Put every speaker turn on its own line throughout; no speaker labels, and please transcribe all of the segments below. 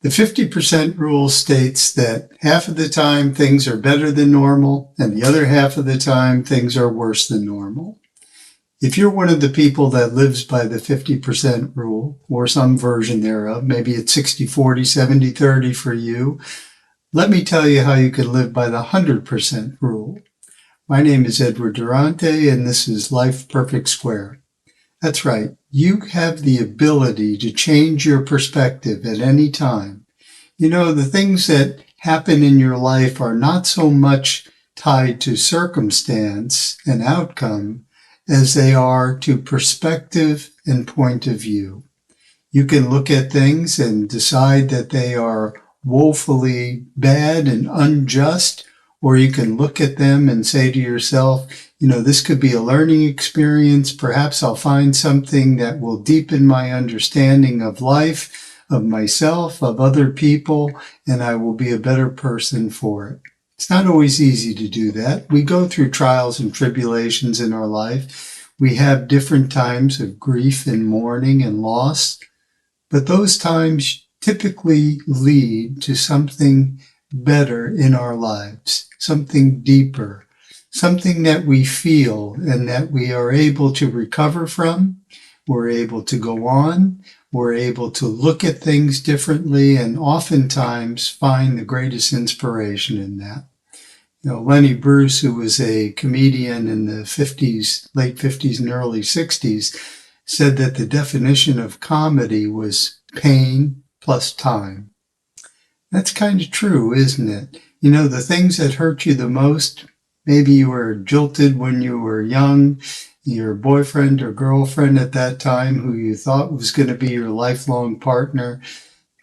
The 50% rule states that half of the time things are better than normal, and the other half of the time things are worse than normal. If you're one of the people that lives by the 50% rule, or some version thereof, maybe it's 60-40, 70-30 for you, let me tell you how you can live by the 100% rule. My name is Edward Durante, and this is Life Perfect Square. That's right. You have the ability to change your perspective at any time. You know, the things that happen in your life are not so much tied to circumstance and outcome as they are to perspective and point of view. You can look at things and decide that they are woefully bad and unjust, or you can look at them and say to yourself, you know, this could be a learning experience. Perhaps I'll find something that will deepen my understanding of life, of myself, of other people, and I will be a better person for it. It's not always easy to do that. We go through trials and tribulations in our life. We have different times of grief and mourning and loss, but those times typically lead to something better in our lives, something deeper, something that we feel and that we are able to recover from. We're able to go on. We're able to look at things differently and oftentimes find the greatest inspiration in that. You know, Lenny Bruce, who was a comedian in the 50s, late 50s and early 60s, said that the definition of comedy was pain plus time. That's kind of true, isn't it? You know, the things that hurt you the most, maybe you were jilted when you were young, your boyfriend or girlfriend at that time who you thought was going to be your lifelong partner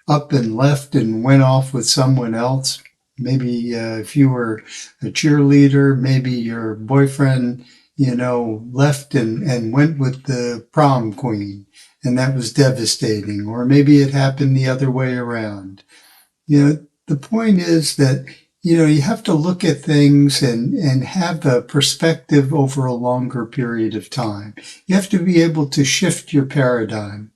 up and left and went off with someone else. Maybe if you were a cheerleader, maybe your boyfriend, you know, left and went with the prom queen, and that was devastating. Or maybe it happened the other way around. You know, the point is that, you know, you have to look at things and have a perspective over a longer period of time. You have to be able to shift your paradigm.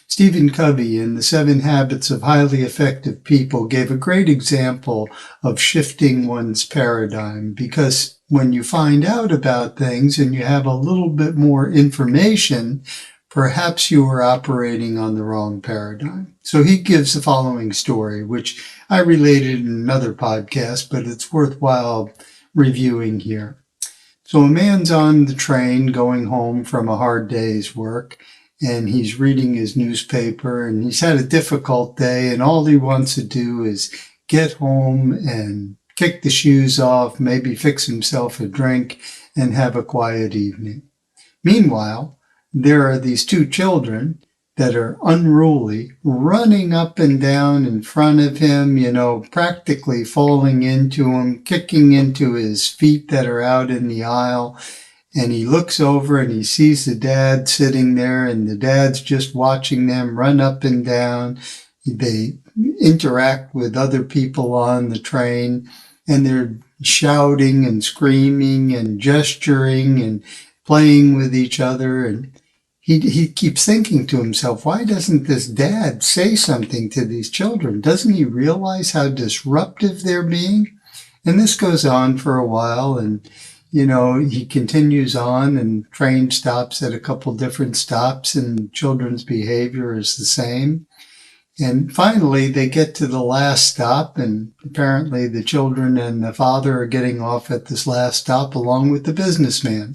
Stephen Covey in The 7 Habits of Highly Effective People gave a great example of shifting one's paradigm, because when you find out about things and you have a little bit more information, perhaps you are operating on the wrong paradigm. So he gives the following story, which I related in another podcast, but it's worthwhile reviewing here. So a man's on the train going home from a hard day's work, and he's reading his newspaper, and he's had a difficult day, and all he wants to do is get home and kick the shoes off, maybe fix himself a drink, and have a quiet evening. Meanwhile, there are these two children that are unruly, running up and down in front of him, you know, practically falling into him, kicking into his feet that are out in the aisle. And he looks over and he sees the dad sitting there, and the dad's just watching them run up and down. They interact with other people on the train, and they're shouting and screaming and gesturing and playing with each other. And he keeps thinking to himself, why doesn't this dad say something to these children? Doesn't he realize how disruptive they're being? And this goes on for a while, and you know, he continues on, and train stops at a couple different stops, and children's behavior is the same. And finally, they get to the last stop, and apparently the children and the father are getting off at this last stop along with the businessman.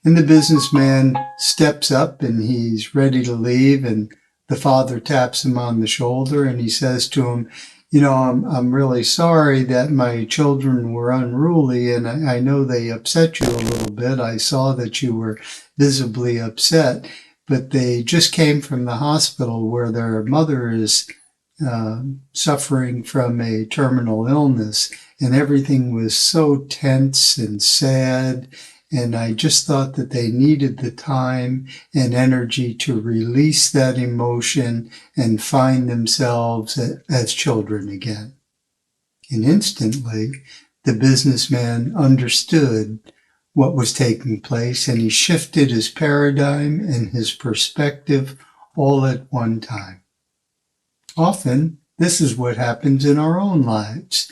And the businessman steps up, and he's ready to leave, and the father taps him on the shoulder, and he says to him, you know, I'm really sorry that my children were unruly, and I know they upset you a little bit. I saw that you were visibly upset, but they just came from the hospital where their mother is suffering from a terminal illness, and everything was so tense and sad. And I just thought that they needed the time and energy to release that emotion and find themselves as children again. And instantly, the businessman understood what was taking place, and he shifted his paradigm and his perspective all at one time. Often, this is what happens in our own lives.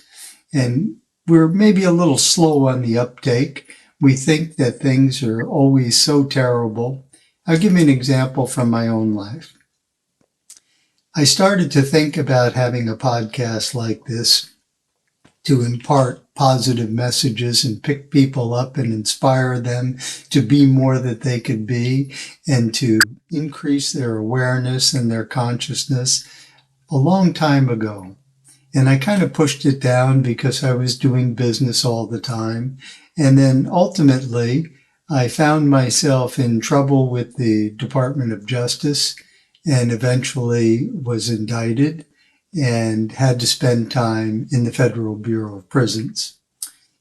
And we're maybe a little slow on the uptake. We think that things are always so terrible. I'll give you an example from my own life. I started to think about having a podcast like this to impart positive messages and pick people up and inspire them to be more that they could be and to increase their awareness and their consciousness a long time ago. And I kind of pushed it down because I was doing business all the time. And then ultimately, I found myself in trouble with the Department of Justice and eventually was indicted and had to spend time in the Federal Bureau of Prisons.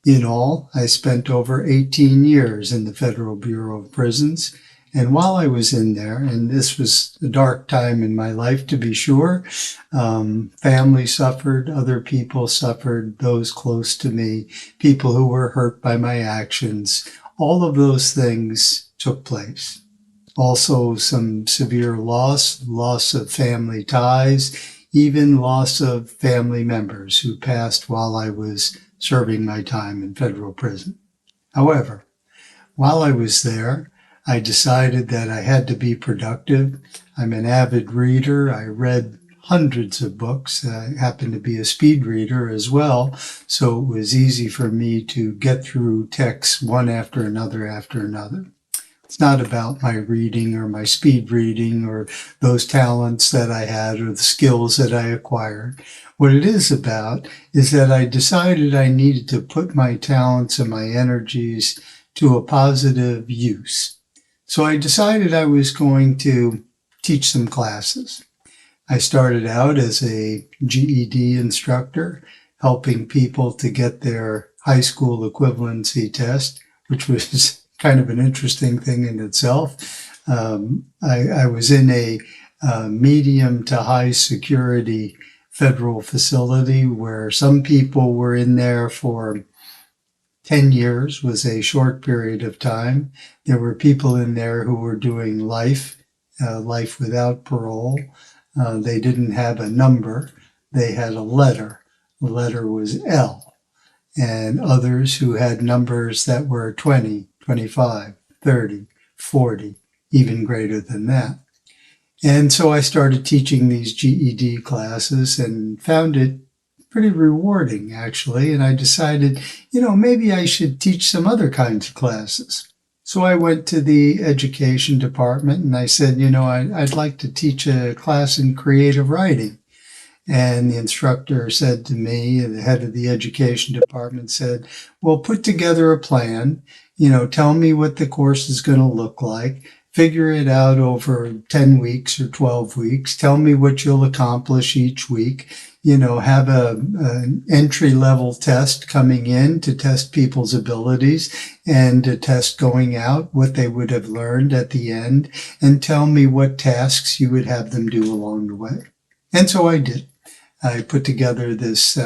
In all, I spent over 18 years in the Federal Bureau of Prisons. And while I was in there, and this was a dark time in my life to be sure, family suffered, other people suffered, those close to me, people who were hurt by my actions. All of those things took place. Also some severe loss of family ties, even loss of family members who passed while I was serving my time in federal prison. However, while I was there, I decided that I had to be productive. I'm an avid reader. I read hundreds of books. I happen to be a speed reader as well, so it was easy for me to get through texts one after another after another. It's not about my reading or my speed reading or those talents that I had or the skills that I acquired. What it is about is that I decided I needed to put my talents and my energies to a positive use. So I decided I was going to teach some classes. I started out as a GED instructor, helping people to get their high school equivalency test, which was kind of an interesting thing in itself. I was in a medium to high security federal facility where some people were in there for 10 years was a short period of time. There were people in there who were doing life without parole. They didn't have a number. They had a letter. The letter was L. And others who had numbers that were 20, 25, 30, 40, even greater than that. And so I started teaching these GED classes and found it pretty rewarding, actually. And I decided, maybe I should teach some other kinds of classes. So I went to the education department and I said, I'd like to teach a class in creative writing. And the instructor said to me, the head of the education department said, well, put together a plan, tell me what the course is going to look like, figure it out over 10 weeks or 12 weeks, tell me what you'll accomplish each week, have an entry-level test coming in to test people's abilities and a test going out, what they would have learned at the end, and tell me what tasks you would have them do along the way. And so I did. I put together this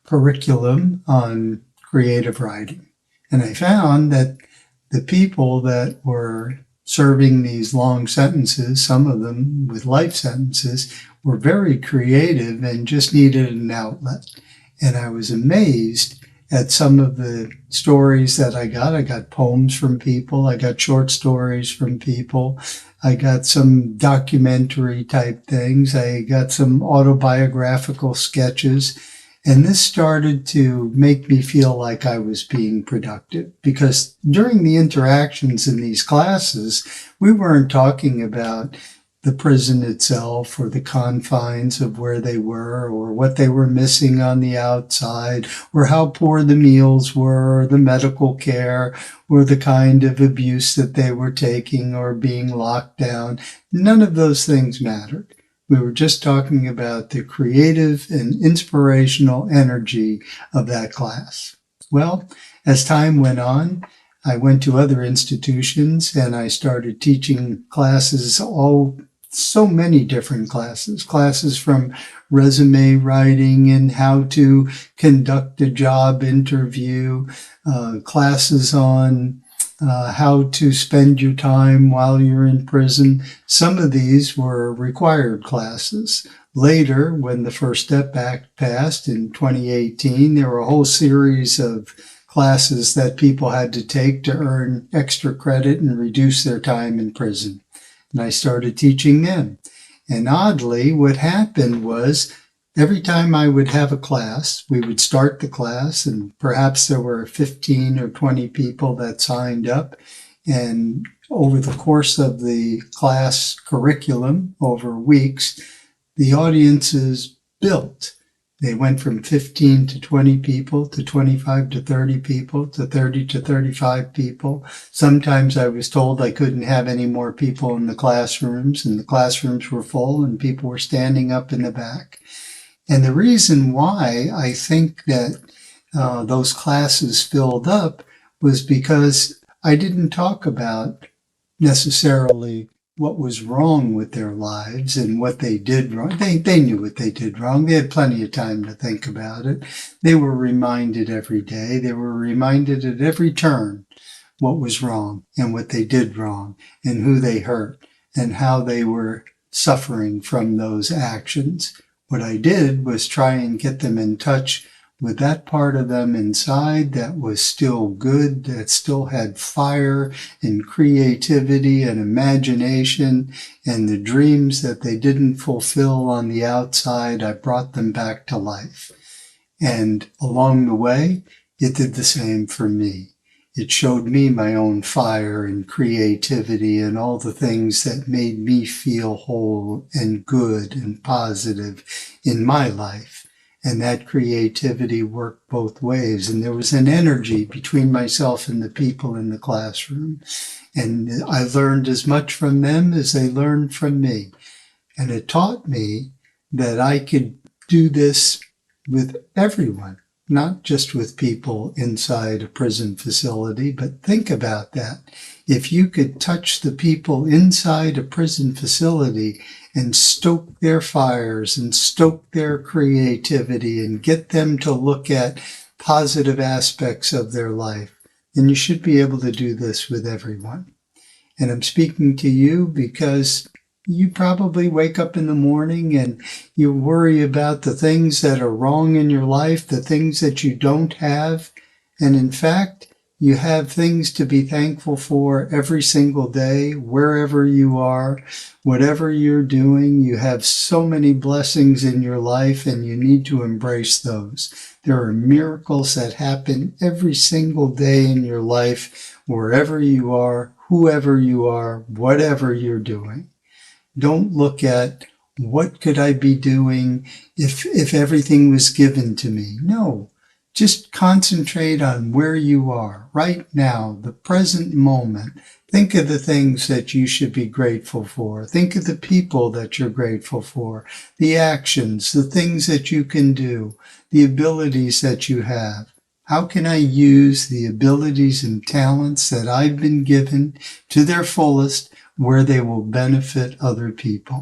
curriculum on creative writing. And I found that the people that were serving these long sentences, some of them with life sentences, were very creative and just needed an outlet. And I was amazed at some of the stories that I got. I got poems from people. I got short stories from people. I got some documentary type things. I got some autobiographical sketches. And this started to make me feel like I was being productive because during the interactions in these classes, we weren't talking about the prison itself or the confines of where they were or what they were missing on the outside or how poor the meals were or the medical care or the kind of abuse that they were taking or being locked down. None of those things mattered. We were just talking about the creative and inspirational energy of that class. Well, as time went on, I went to other institutions and I started teaching classes, so many different classes from resume writing and how to conduct a job interview, classes on how to spend your time while you're in prison. Some of these were required classes, Later, when the First Step Act passed in 2018, there were a whole series of classes that people had to take to earn extra credit and reduce their time in prison. And I started teaching them. And oddly, what happened was every time I would have a class, we would start the class, and perhaps there were 15 or 20 people that signed up. And over the course of the class curriculum, over weeks, the audiences built. They went from 15 to 20 people to 25 to 30 people to 30 to 35 people. Sometimes I was told I couldn't have any more people in the classrooms, and the classrooms were full and people were standing up in the back. And the reason why I think that those classes filled up was because I didn't talk about necessarily what was wrong with their lives and what they did wrong. They knew what they did wrong. They had plenty of time to think about it. They were reminded every day. They were reminded at every turn what was wrong and what they did wrong and who they hurt and how they were suffering from those actions. What I did was try and get them in touch with that part of them inside that was still good, that still had fire and creativity and imagination, and the dreams that they didn't fulfill on the outside, I brought them back to life. And along the way, it did the same for me. It showed me my own fire and creativity and all the things that made me feel whole and good and positive in my life. And that creativity worked both ways. And there was an energy between myself and the people in the classroom. And I learned as much from them as they learned from me. And it taught me that I could do this with everyone, not just with people inside a prison facility. But think about that. If you could touch the people inside a prison facility and stoke their fires and stoke their creativity and get them to look at positive aspects of their life, then you should be able to do this with everyone. And I'm speaking to you because you probably wake up in the morning and you worry about the things that are wrong in your life, the things that you don't have. And in fact, you have things to be thankful for every single day, wherever you are, whatever you're doing. You have so many blessings in your life and you need to embrace those. There are miracles that happen every single day in your life, wherever you are, whoever you are, whatever you're doing. Don't look at what could I be doing if everything was given to me. No. Just concentrate on where you are right now, the present moment. Think of the things that you should be grateful for. Think of the people that you're grateful for, the actions, the things that you can do, the abilities that you have. How can I use the abilities and talents that I've been given to their fullest where they will benefit other people?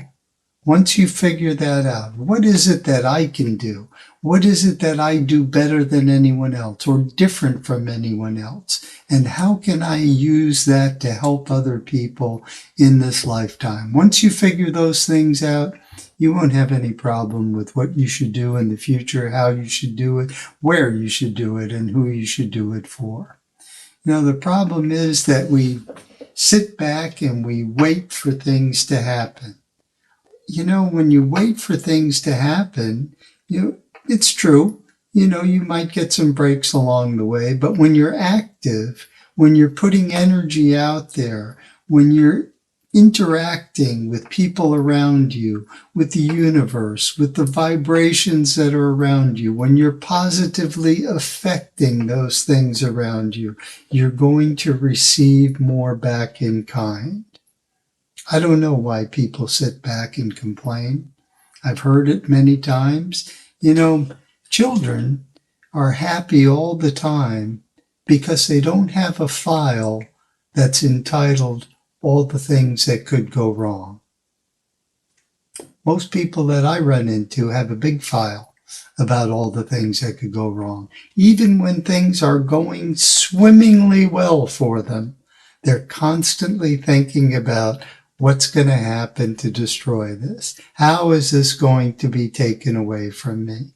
Once you figure that out, what is it that I can do? What is it that I do better than anyone else or different from anyone else? And how can I use that to help other people in this lifetime? Once you figure those things out, you won't have any problem with what you should do in the future, how you should do it, where you should do it, and who you should do it for. You know, the problem is that we sit back and we wait for things to happen. You know, when you wait for things to happen, it's true. You know, you might get some breaks along the way, but when you're active, when you're putting energy out there, when you're interacting with people around you, with the universe, with the vibrations that are around you, when you're positively affecting those things around you, you're going to receive more back in kind. I don't know why people sit back and complain. I've heard it many times. You know, children are happy all the time because they don't have a file that's entitled all the things that could go wrong. Most people that I run into have a big file about all the things that could go wrong. Even when things are going swimmingly well for them, they're constantly thinking about What's going to happen to destroy this? How is this going to be taken away from me?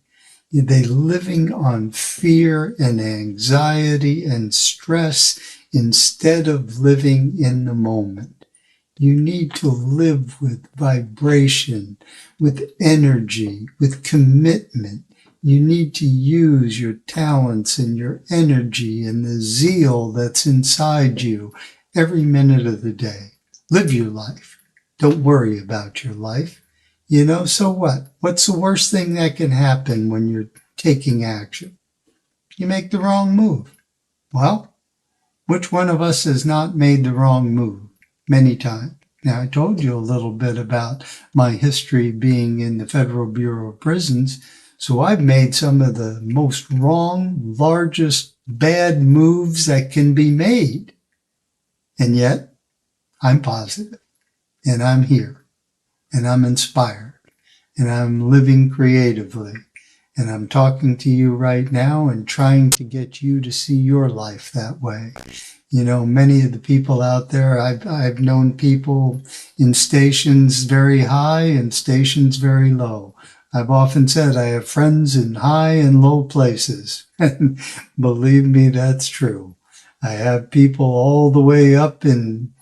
They living on fear and anxiety and stress instead of living in the moment. You need to live with vibration, with energy, with commitment. You need to use your talents and your energy and the zeal that's inside you every minute of the day. Live your life. Don't worry about your life. So what? What's the worst thing that can happen when you're taking action? You make the wrong move. Well, which one of us has not made the wrong move? Many times. Now, I told you a little bit about my history being in the Federal Bureau of Prisons, so I've made some of the most wrong, largest, bad moves that can be made. And yet, I'm positive, and I'm here, and I'm inspired, and I'm living creatively, and I'm talking to you right now and trying to get you to see your life that way. Many of the people out there, I've known people in stations very high and stations very low. I've often said I have friends in high and low places. And believe me, that's true. I have people all the way up in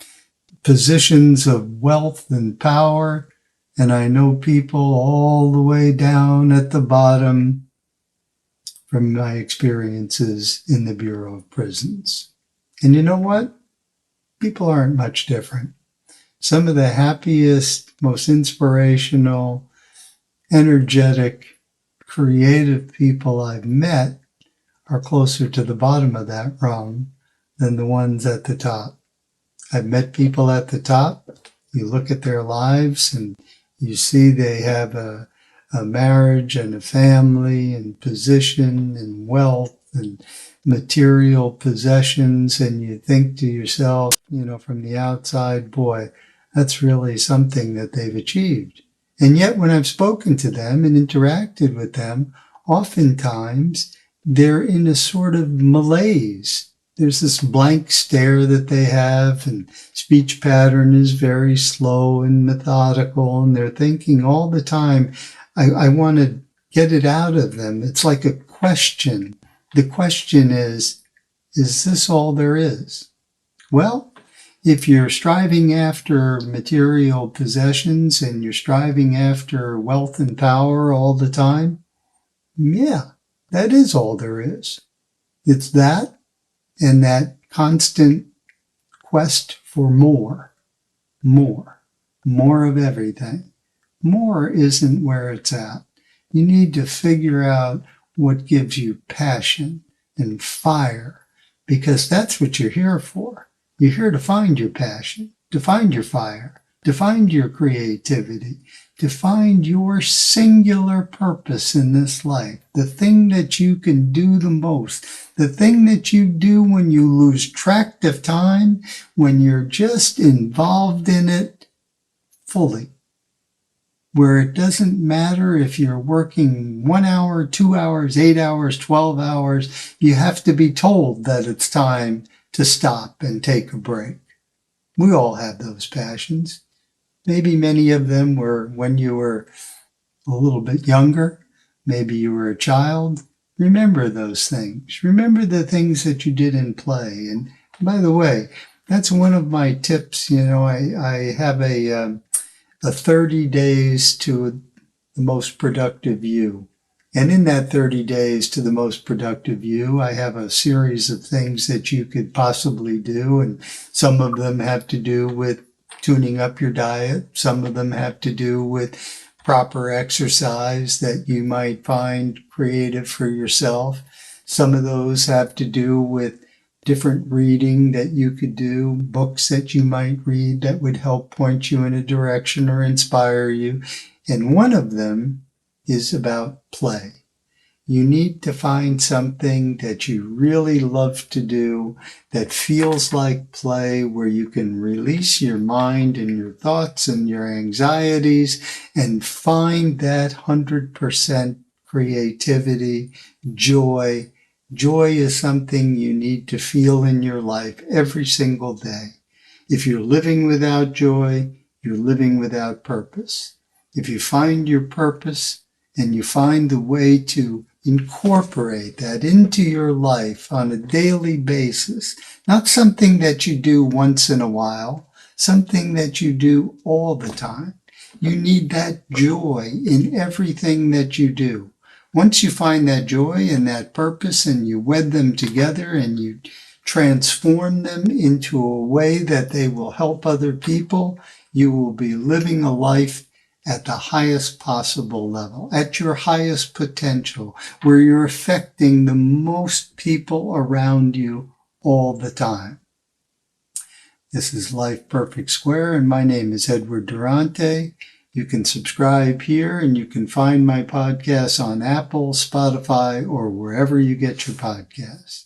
positions of wealth and power, and I know people all the way down at the bottom from my experiences in the Bureau of Prisons. And you know what? People aren't much different. Some of the happiest, most inspirational, energetic, creative people I've met are closer to the bottom of that rung than the ones at the top. I've met people at the top. You look at their lives and you see they have a marriage and a family and position and wealth and material possessions, and you think to yourself, from the outside, boy, that's really something that they've achieved. And yet when I've spoken to them and interacted with them, oftentimes they're in a sort of malaise. There's this blank stare that they have, and speech pattern is very slow and methodical, and they're thinking all the time, I want to get it out of them. It's like a question. The question is this all there is? Well, if you're striving after material possessions and you're striving after wealth and power all the time, yeah, that is all there is. It's that and that constant quest for more of everything. More isn't where it's at. You need to figure out what gives you passion and fire, because that's what you're here for. You're here to find your passion, to find your fire, to find your creativity, to find your singular purpose in this life, the thing that you can do the most, the thing that you do when you lose track of time, when you're just involved in it fully, where it doesn't matter if you're working 1 hour, 2 hours, 8 hours, 12 hours, you have to be told that it's time to stop and take a break. We all have those passions. Maybe many of them were when you were a little bit younger. Maybe you were a child. Remember those things. Remember the things that you did in play. And by the way, that's one of my tips. I have a 30 days to the most productive you. And in that 30 days to the most productive you, I have a series of things that you could possibly do. And some of them have to do with tuning up your diet. Some of them have to do with proper exercise that you might find creative for yourself. Some of those have to do with different reading that you could do, books that you might read that would help point you in a direction or inspire you. And one of them is about play. You need to find something that you really love to do that feels like play, where you can release your mind and your thoughts and your anxieties and find that 100% creativity, joy. Joy is something you need to feel in your life every single day. If you're living without joy, you're living without purpose. If you find your purpose and you find the way to incorporate that into your life on a daily basis, not something that you do once in a while, something that you do all the time. You need that joy in everything that you do. Once you find that joy and that purpose and you wed them together and you transform them into a way that they will help other people, you will be living a life at the highest possible level, at your highest potential, where you're affecting the most people around you all the time. This is Life Perfect Square, and my name is Edward Durante. You can subscribe here, and you can find my podcasts on Apple, Spotify, or wherever you get your podcasts.